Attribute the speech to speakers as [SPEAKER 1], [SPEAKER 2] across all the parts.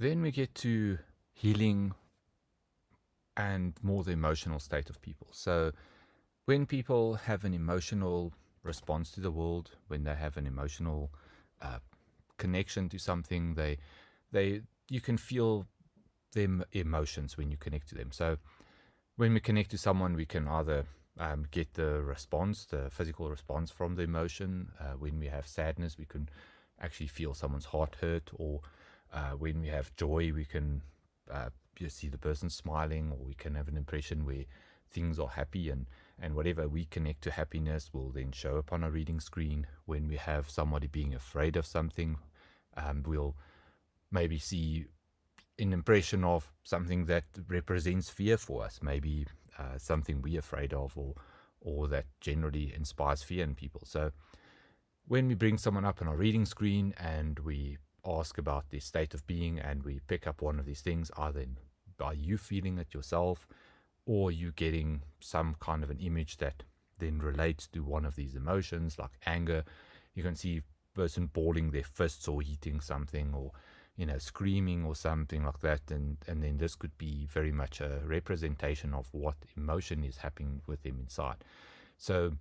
[SPEAKER 1] Then we get to healing and more the emotional state of people. So when people have an emotional response to the world, when they have an emotional uh, connection to something, they you can feel them emotions when you connect to them. So when we connect to someone, we can either get the response, the physical response from the emotion. When we have sadness, we can actually feel someone's heart hurt, or when we have joy, we can you see the person smiling, or we can have an impression where things are happy, and whatever we connect to happiness will then show up on our reading screen. When we have somebody being afraid of something, we'll maybe see an impression of something that represents fear for us, maybe something we're afraid of, or that generally inspires fear in people. So when we bring someone up on our reading screen and we ask about their state of being and we pick up one of these things, either by you feeling it yourself or you getting some kind of an image that then relates to one of these emotions, like anger, you can see a person balling their fists or eating something, or screaming or something like that, and then this could be very much a representation of what emotion is happening with them inside. So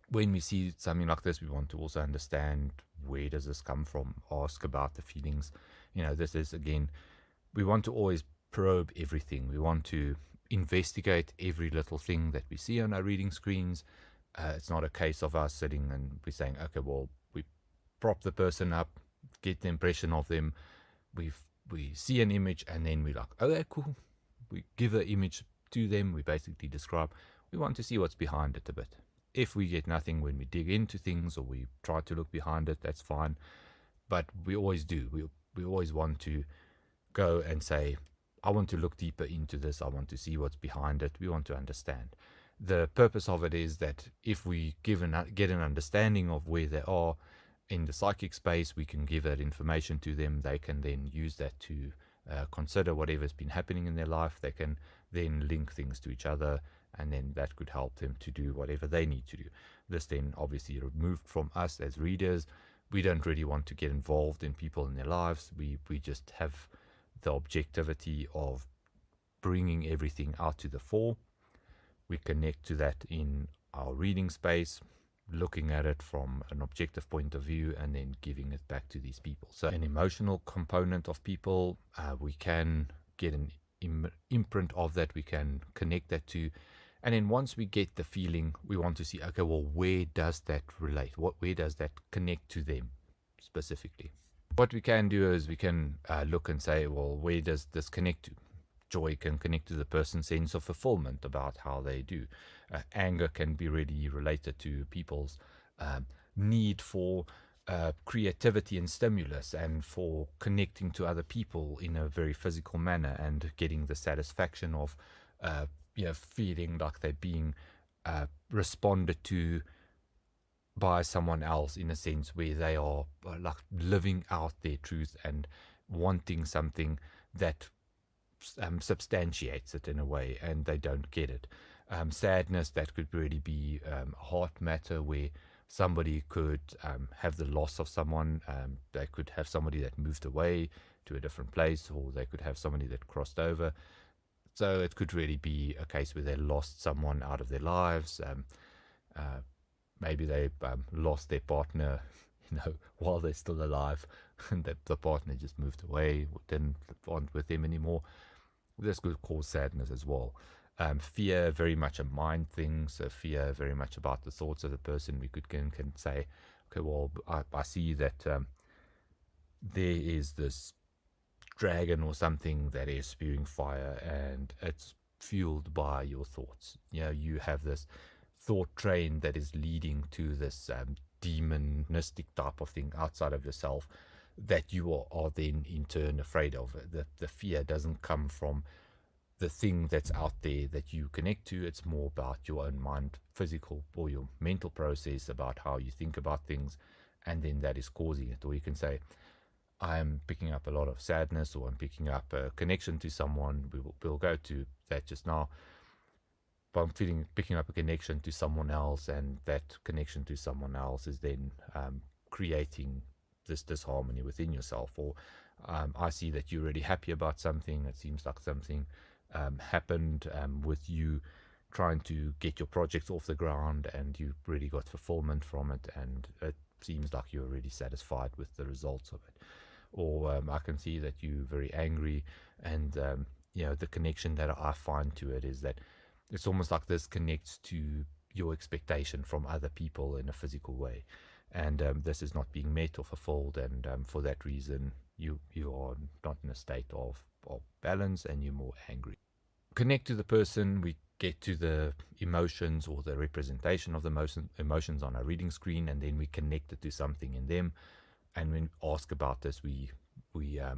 [SPEAKER 1] when we see something like this, we want to also understand, where does this come from? Ask about the feelings. This is, again, we want to always probe everything. We want to investigate every little thing that we see on our reading screens. It's not a case of us sitting and we're saying, okay, well, we prop the person up, get the impression of them. We see an image and then we're like, okay, cool. We give the image to them. We basically describe. We want to see what's behind it a bit. If we get nothing when we dig into things or we try to look behind it, that's fine. But we always do. We always want to go and say, I want to look deeper into this. I want to see what's behind it. We want to understand. The purpose of it is that if we get an understanding of where they are in the psychic space, we can give that information to them. They can then use that to consider whatever's been happening in their life. They can then link things to each other, and then that could help them to do whatever they need to do. This then obviously removed from us as readers. We don't really want to get involved in people in their lives. We just have the objectivity of bringing everything out to the fore. We connect to that in our reading space, looking at it from an objective point of view, and then giving it back to these people. So an emotional component of people, we can get an imprint of that. We can connect that to, and then once we get the feeling, we want to see, okay, well, where does that relate? Where does that connect to them specifically? What we can do is we can look and say, well, where does this connect to? Joy can connect to the person's sense of fulfillment about how they do. Anger can be really related to people's need for creativity and stimulus, and for connecting to other people in a very physical manner and getting the satisfaction of feeling like they're being responded to by someone else, in a sense where they are like living out their truth and wanting something that substantiates it in a way, and they don't get it. Sadness, that could really be heart matter, where somebody could have the loss of someone. They could have somebody that moved away to a different place, or they could have somebody that crossed over. So it could really be a case where they lost someone out of their lives. Maybe they lost their partner, while they're still alive, and that the partner just moved away, or didn't bond with them anymore. This could cause sadness as well. Fear, very much a mind thing. So fear, very much about the thoughts of the person. We can say, okay, well, I see that there is this dragon or something that is spewing fire, and it's fueled by your thoughts. You have this thought train that is leading to this demonistic type of thing outside of yourself, that you are then in turn afraid of. The fear doesn't come from the thing that's out there that you connect to. It's more about your own mind, physical or your mental process about how you think about things, and then that is causing it. Or you can say, I'm picking up a lot of sadness, or I'm picking up a connection to someone. We'll go to that just now. But I'm picking up a connection to someone else, and that connection to someone else is then creating this disharmony within yourself, or I see that you're really happy about something. It seems like something happened with you trying to get your projects off the ground, and you really got fulfillment from it, and it seems like you're really satisfied with the results of it. Or I can see that you're very angry, and the connection that I find to it is that it's almost like this connects to your expectation from other people in a physical way, and this is not being met or fulfilled, and for that reason you are not in a state of balance, and you're more angry. Connect to the person, we get to the emotions or the representation of the emotions on a reading screen, and then we connect it to something in them, and when we ask about this, we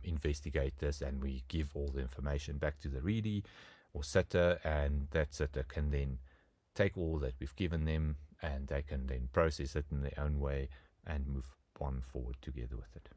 [SPEAKER 1] investigate this, and we give all the information back to the readee or sitter, and that sitter can then take all that we've given them, and they can then process it in their own way and move on forward together with it.